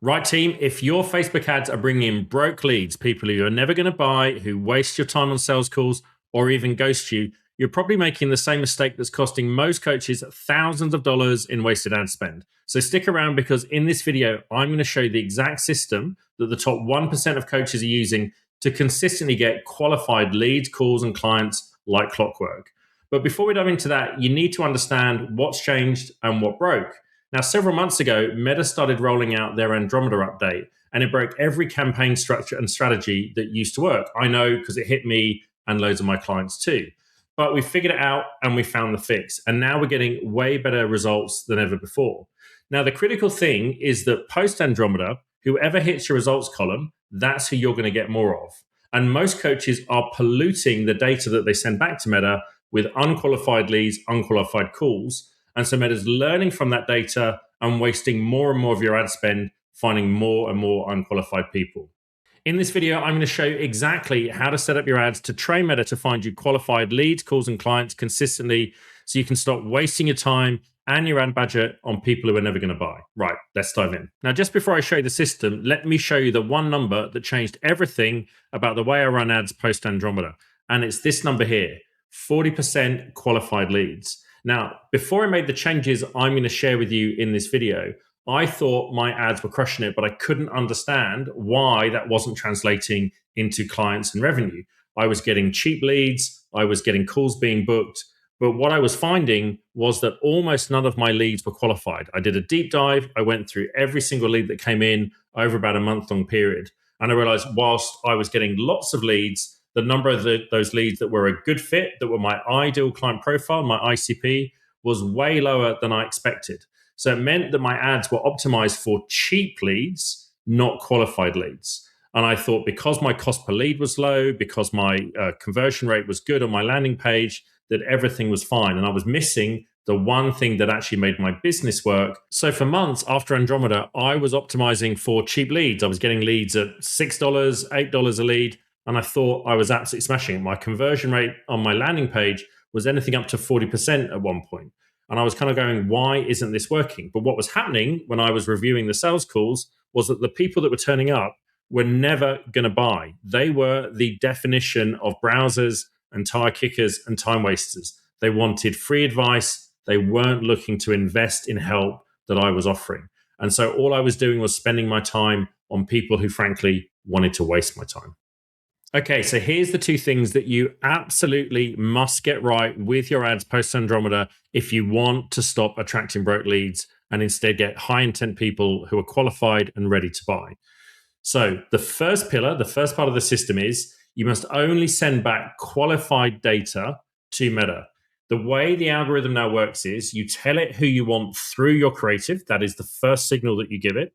Right, team, if your Facebook ads are bringing in broke leads, people who you're never going to buy, who waste your time on sales calls, or even ghost you, you're probably making the same mistake that's costing most coaches thousands of dollars in wasted ad spend. So stick around, because in this video, I'm going to show you the exact system that the top 1% of coaches are using to consistently get qualified leads, calls, and clients like clockwork. But before we dive into that, you need to understand what's changed and what broke. Now, several months ago, Meta started rolling out their Andromeda update, and it broke every campaign structure and strategy that used to work. I know, because it hit me and loads of my clients too. But we figured it out and we found the fix. And now we're getting way better results than ever before. Now, the critical thing is that post Andromeda, whoever hits your results column, that's who you're going to get more of. And most coaches are polluting the data that they send back to Meta with unqualified leads, unqualified calls. And so Meta's learning from that data and wasting more and more of your ad spend, finding more and more unqualified people. In this video, I'm going to show you exactly how to set up your ads to train Meta to find you qualified leads, calls, and clients consistently, so you can stop wasting your time and your ad budget on people who are never going to buy. Right, let's dive in. Now, just before I show you the system, let me show you the one number that changed everything about the way I run ads post Andromeda. And it's this number here, 40% qualified leads. Now, before I made the changes I'm going to share with you in this video, I thought my ads were crushing it, but I couldn't understand why that wasn't translating into clients and revenue. I was getting cheap leads, I was getting calls being booked, but what I was finding was that almost none of my leads were qualified. I did a deep dive, I went through every single lead that came in over about a month-long period, and I realized whilst I was getting lots of leads, the number of those leads that were a good fit, that were my ideal client profile, my ICP, was way lower than I expected. So it meant that my ads were optimized for cheap leads, not qualified leads. And I thought, because my cost per lead was low, because my conversion rate was good on my landing page, that everything was fine. And I was missing the one thing that actually made my business work. So for months after Andromeda, I was optimizing for cheap leads. I was getting leads at $6, $8 a lead. And I thought I was absolutely smashing it. My conversion rate on my landing page was anything up to 40% at one point. And I was kind of going, why isn't this working? But what was happening when I was reviewing the sales calls was that the people that were turning up were never going to buy. They were the definition of browsers and tire kickers and time wasters. They wanted free advice. They weren't looking to invest in help that I was offering. And so all I was doing was spending my time on people who, frankly, wanted to waste my time. Okay, so here's the two things that you absolutely must get right with your ads post Andromeda if you want to stop attracting broke leads and instead get high intent people who are qualified and ready to buy. So the first pillar, the first part of the system is you must only send back qualified data to Meta. The way the algorithm now works is you tell it who you want through your creative. That is the first signal that you give it.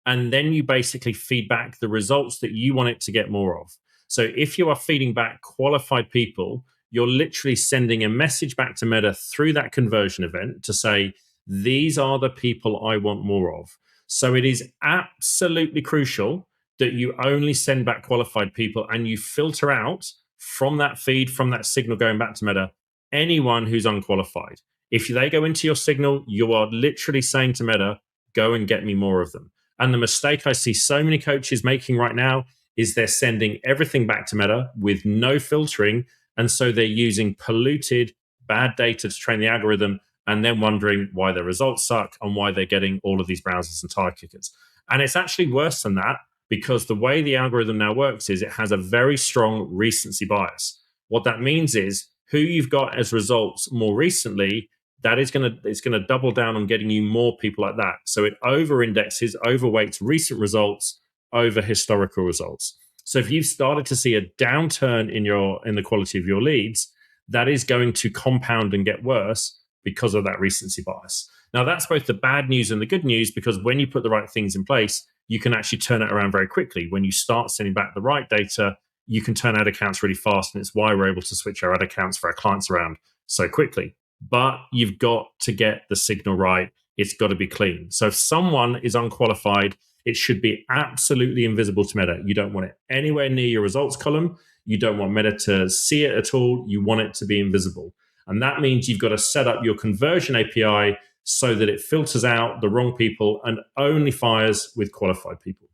And then you basically feed back the results that you want it to get more of. So if you are feeding back qualified people, you're literally sending a message back to Meta through that conversion event to say, these are the people I want more of. So it is absolutely crucial that you only send back qualified people and you filter out from that feed, from that signal going back to Meta, anyone who's unqualified. If they go into your signal, you are literally saying to Meta, go and get me more of them. And the mistake I see so many coaches making right now is they're sending everything back to Meta with no filtering. And so they're using polluted, bad data to train the algorithm and then wondering why their results suck and why they're getting all of these browsers and tire kickers. And it's actually worse than that, because the way the algorithm now works is it has a very strong recency bias. What that means is who you've got as results more recently, it's going to double down on getting you more people like that. So it over-indexes, overweights recent results over historical results. So if you've started to see a downturn in the quality of your leads, that is going to compound and get worse because of that recency bias. Now, that's both the bad news and the good news, because when you put the right things in place, you can actually turn it around very quickly. When you start sending back the right data, you can turn ad accounts really fast, and it's why we're able to switch our ad accounts for our clients around so quickly. But you've got to get the signal right. It's got to be clean. So if someone is unqualified, it should be absolutely invisible to Meta. You don't want it anywhere near your results column. You don't want Meta to see it at all. You want it to be invisible. And that means you've got to set up your conversion API so that it filters out the wrong people and only fires with qualified people.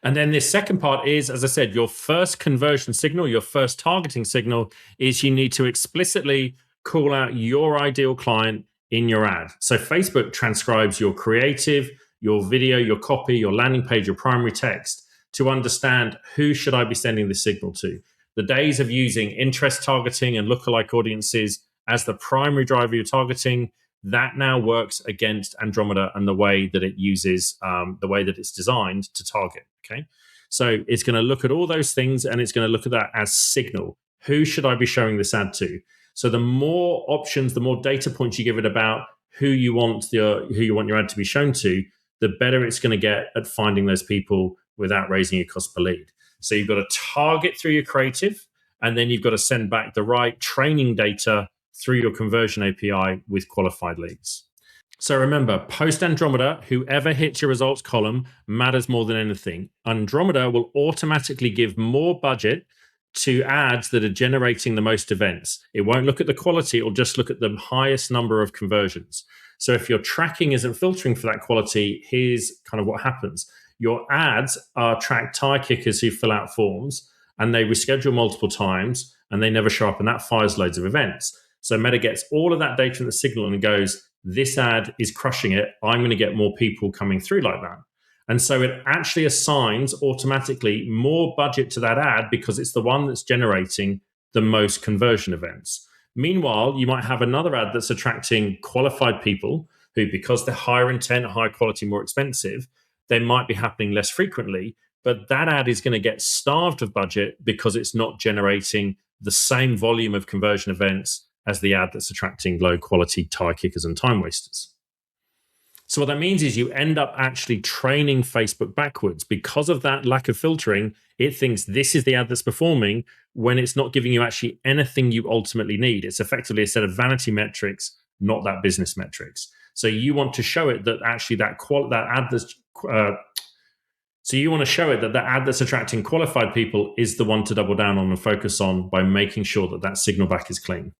And then this second part is, as I said, your first conversion signal, your first targeting signal is you need to explicitly call out your ideal client in your ad. So Facebook transcribes your creative, your video, your copy, your landing page, your primary text to understand who should I be sending this signal to. The days of using interest targeting and lookalike audiences as the primary driver of your targeting, that now works against Andromeda and the way that it uses, the way that it's designed to target. Okay, so it's going to look at all those things and it's going to look at that as signal. Who should I be showing this ad to? So the more options, the more data points you give it about who you want your ad to be shown to, the better it's going to get at finding those people without raising your cost per lead. So you've got to target through your creative, and then you've got to send back the right training data through your conversion API with qualified leads. So remember, post Andromeda, whoever hits your results column matters more than anything. Andromeda will automatically give more budget to ads that are generating the most events. It won't look at the quality, it'll just look at the highest number of conversions. So if your tracking isn't filtering for that quality, here's kind of what happens. Your ads are tracked tire kickers who fill out forms and they reschedule multiple times and they never show up, and that fires loads of events. So Meta gets all of that data in the signal and goes, this ad is crushing it. I'm going to get more people coming through like that. And so it actually assigns automatically more budget to that ad because it's the one that's generating the most conversion events. Meanwhile, you might have another ad that's attracting qualified people who, because they're higher intent, higher quality, more expensive, they might be happening less frequently. But that ad is going to get starved of budget because it's not generating the same volume of conversion events as the ad that's attracting low quality tire kickers and time wasters. So what that means is you end up actually training Facebook backwards. Because of that lack of filtering, it thinks this is the ad that's performing when it's not giving you actually anything you ultimately need. It's effectively a set of vanity metrics, not that business metrics. So you want to show it that actually that ad that's so you want to show it that the ad that's attracting qualified people is the one to double down on and focus on by making sure that that signal back is clean.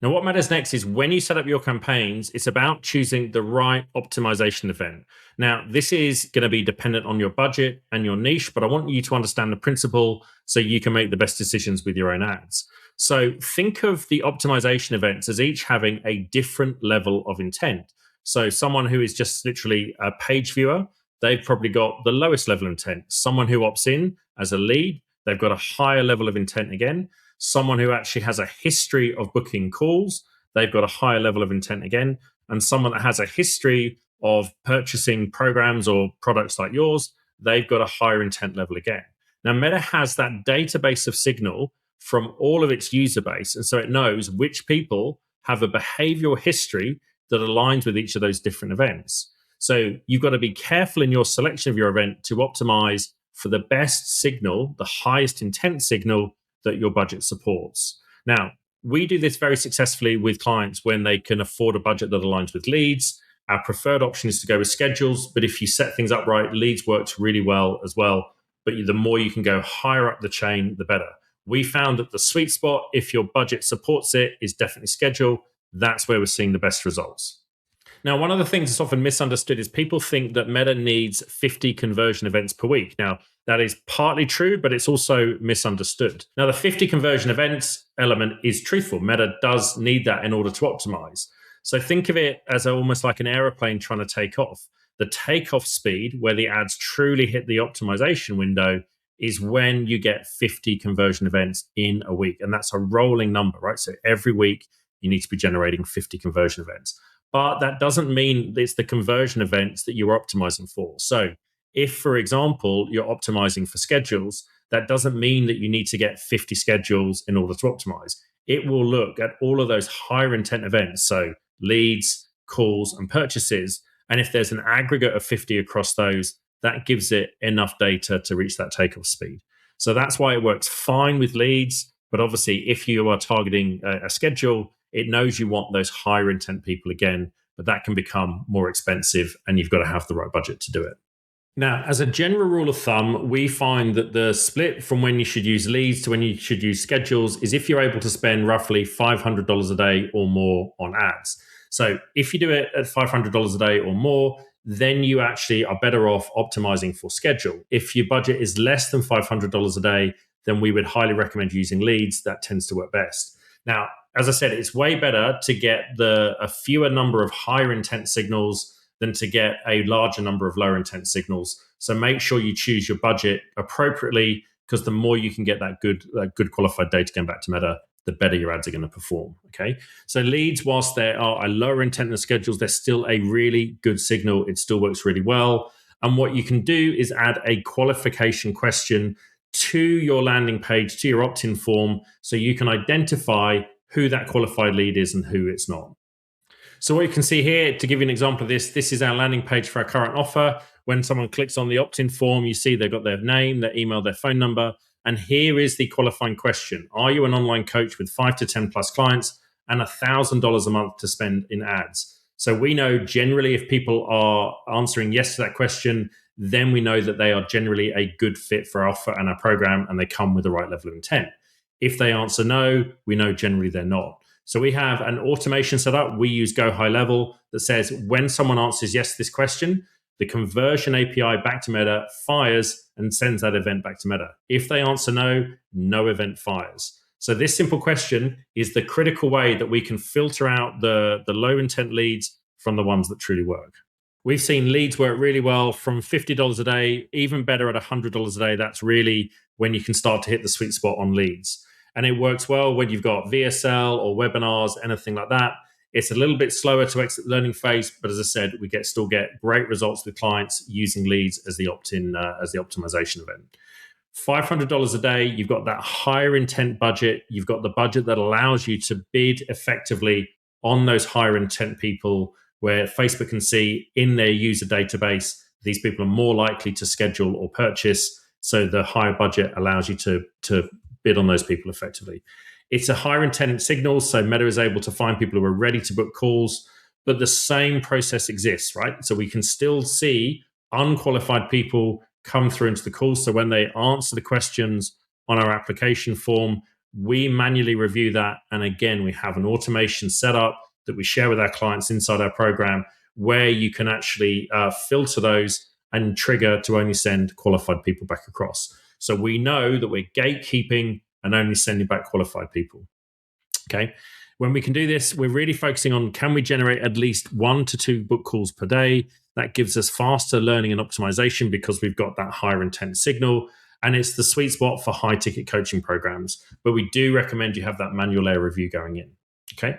Now, what matters next is when you set up your campaigns, it's about choosing the right optimization event. Now, this is going to be dependent on your budget and your niche, but I want you to understand the principle so you can make the best decisions with your own ads. So think of the optimization events as each having a different level of intent. So someone who is just literally a page viewer, they've probably got the lowest level of intent. Someone who opts in as a lead, they've got a higher level of intent again. Someone who actually has a history of booking calls, they've got a higher level of intent again. And someone that has a history of purchasing programs or products like yours, they've got a higher intent level again. Now, Meta has that database of signal from all of its user base. And so it knows which people have a behavioral history that aligns with each of those different events. So you've got to be careful in your selection of your event to optimize for the best signal, the highest intent signal that your budget supports. Now, we do this very successfully with clients when they can afford a budget that aligns with leads. Our preferred option is to go with schedules, but if you set things up right, leads works really well as well. But the more you can go higher up the chain, the better. We found that the sweet spot, if your budget supports it, is definitely schedule. That's where we're seeing the best results. Now, one of the things that's often misunderstood is people think that Meta needs 50 conversion events per week. Now, that is partly true, but it's also misunderstood. Now, the 50 conversion events element is truthful. Meta does need that in order to optimize. So think of it as almost like an airplane trying to take off. The takeoff speed, where the ads truly hit the optimization window, is when you get 50 conversion events in a week. And that's a rolling number, right? So every week, you need to be generating 50 conversion events. But that doesn't mean it's the conversion events that you're optimizing for. So if, for example, you're optimizing for schedules, that doesn't mean that you need to get 50 schedules in order to optimize. It will look at all of those higher intent events, so leads, calls, and purchases. And if there's an aggregate of 50 across those, that gives it enough data to reach that takeoff speed. So that's why it works fine with leads. But obviously, if you are targeting a schedule, it knows you want those higher intent people again, but that can become more expensive and you've got to have the right budget to do it. Now, as a general rule of thumb, we find that the split from when you should use leads to when you should use schedules is if you're able to spend roughly $500 a day or more on ads. So if you do it at $500 a day or more, then you actually are better off optimizing for schedule. If your budget is less than $500 a day, then we would highly recommend using leads. That tends to work best. Now, as I said, it's way better to get a fewer number of higher intent signals than to get a larger number of lower intent signals. So make sure you choose your budget appropriately, because the more you can get that good qualified data going back to Meta, the better your ads are going to perform. Okay. So leads, whilst they are a lower intent than schedules, they're still a really good signal. It still works really well. And what you can do is add a qualification question to your landing page, to your opt-in form, so you can identify who that qualified lead is and who it's not. So what you can see here, to give you an example of this is our landing page for our current offer. When someone clicks on the opt-in form, you see they've got their name, their email, their phone number. And here is the qualifying question. Are you an online coach with 5 to 10 plus clients and $1,000 a month to spend in ads? So we know generally if people are answering yes to that question, then we know that they are generally a good fit for our offer and our program, and they come with the right level of intent. If they answer no, we know generally they're not. So we have an automation set up. We use Go High Level that says when someone answers yes to this question, the conversion API back to Meta fires and sends that event back to Meta. If they answer no, no event fires. So this simple question is the critical way that we can filter out the low intent leads from the ones that truly work. We've seen leads work really well from $50 a day, even better at $100 a day. That's really when you can start to hit the sweet spot on leads. And it works well when you've got VSL or webinars, anything like that. It's a little bit slower to exit the learning phase, but as I said, we still get great results with clients using leads as the opt-in, as the optimization event. $500 a day, you've got that higher intent budget. You've got the budget that allows you to bid effectively on those higher intent people, where Facebook can see in their user database, these people are more likely to schedule or purchase. So the higher budget allows you to bid on those people effectively. It's a higher intent signal, so Meta is able to find people who are ready to book calls, but the same process exists, right? So we can still see unqualified people come through into the calls. So when they answer the questions on our application form, we manually review that. And again, we have an automation set up that we share with our clients inside our program, where you can actually filter those and trigger to only send qualified people back across. So we know that we're gatekeeping and only sending back qualified people. Okay. When we can do this, we're really focusing on, can we generate at least 1 to 2 book calls per day? That gives us faster learning and optimization because we've got that higher intent signal. And it's the sweet spot for high ticket coaching programs. But we do recommend you have that manual layer review going in. Okay.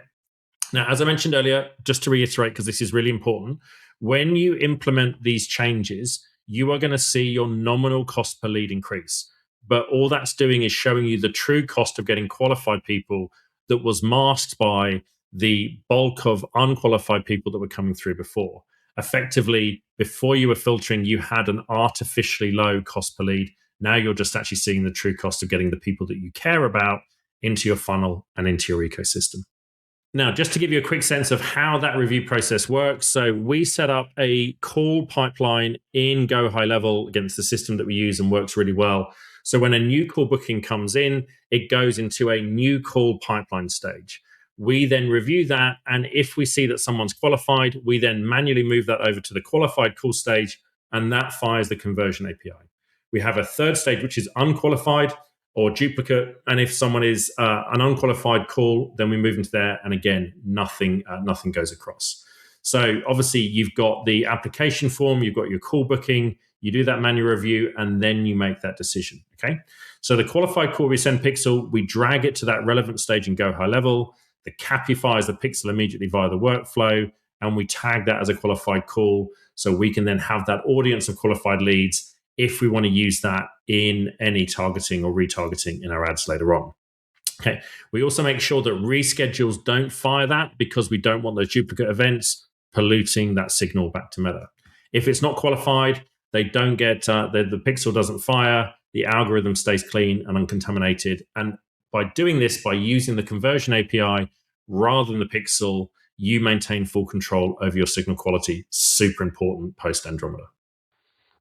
Now, as I mentioned earlier, just to reiterate, because this is really important, when you implement these changes, you are going to see your nominal cost per lead increase. But all that's doing is showing you the true cost of getting qualified people that was masked by the bulk of unqualified people that were coming through before. Effectively, before you were filtering, you had an artificially low cost per lead. Now you're just actually seeing the true cost of getting the people that you care about into your funnel and into your ecosystem. Now, just to give you a quick sense of how that review process works. So we set up a call pipeline in Go High Level against the system that we use and works really well. So when a new call booking comes in, it goes into a new call pipeline stage. We then review that. And if we see that someone's qualified, we then manually move that over to the qualified call stage, and that fires the conversion API. We have a third stage, which is unqualified or duplicate. And if someone is an unqualified call, then we move into there. And again, nothing goes across. So obviously you've got the application form, you've got your call booking, you do that manual review, and then you make that decision. Okay. So the qualified call, we send pixel, we drag it to that relevant stage and Go High Level. The Cappy fires the pixel immediately via the workflow, and we tag that as a qualified call. So we can then have that audience of qualified leads if we want to use that in any targeting or retargeting in our ads later on. Okay. We also make sure that reschedules don't fire that, because we don't want those duplicate events polluting that signal back to Meta. If it's not qualified, they don't get, the pixel doesn't fire, the algorithm stays clean and uncontaminated. And by doing this, by using the conversion API rather than the pixel, you maintain full control over your signal quality. Super important post Andromeda.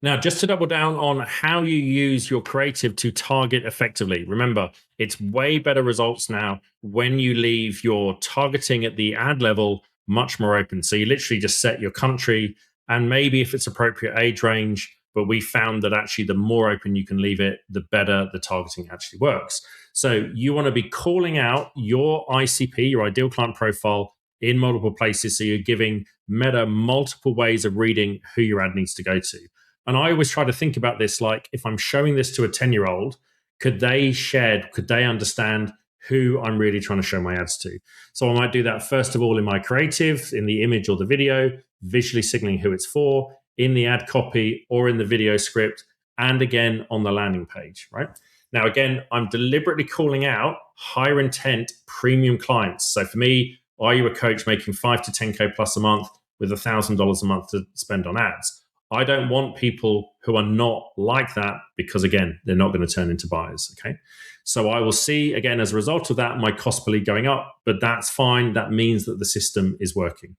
Now, just to double down on how you use your creative to target effectively. Remember, it's way better results now when you leave your targeting at the ad level much more open. So you literally just set your country and maybe if it's appropriate age range, but we found that actually the more open you can leave it, the better the targeting actually works. So you want to be calling out your ICP, your ideal client profile, in multiple places. So you're giving Meta multiple ways of reading who your ad needs to go to. And I always try to think about this like if I'm showing this to a 10-year-old, could they understand who I'm really trying to show my ads to? So I might do that first of all in my creative, in the image or the video, visually signaling who it's for, in the ad copy or in the video script, and again on the landing page, right? Now, again, I'm deliberately calling out higher intent premium clients. So for me, are you a coach making 5 to 10K plus a month with $1,000 a month to spend on ads? I don't want people who are not like that because, again, they're not going to turn into buyers, okay? So I will see, again, as a result of that, my cost per lead going up, but that's fine. That means that the system is working.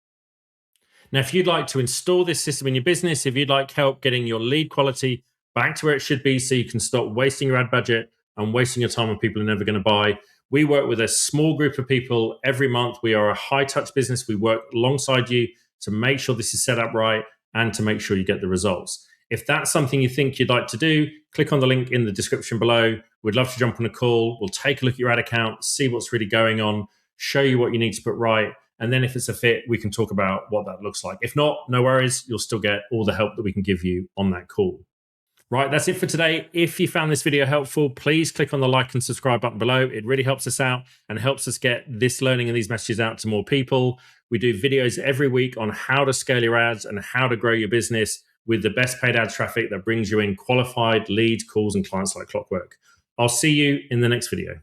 Now, if you'd like to install this system in your business, if you'd like help getting your lead quality back to where it should be so you can stop wasting your ad budget and wasting your time on people who are never going to buy, we work with a small group of people every month. We are a high-touch business. We work alongside you to make sure this is set up right and to make sure you get the results. If that's something you think you'd like to do, click on the link in the description below. We'd love to jump on a call. We'll take a look at your ad account, see what's really going on, show you what you need to put right. And then if it's a fit, we can talk about what that looks like. If not, no worries. You'll still get all the help that we can give you on that call. Right, that's it for today. If you found this video helpful, please click on the like and subscribe button below. It really helps us out and helps us get this learning and these messages out to more people. We do videos every week on how to scale your ads and how to grow your business with the best paid ad traffic that brings you in qualified leads, calls, and clients like clockwork. I'll see you in the next video.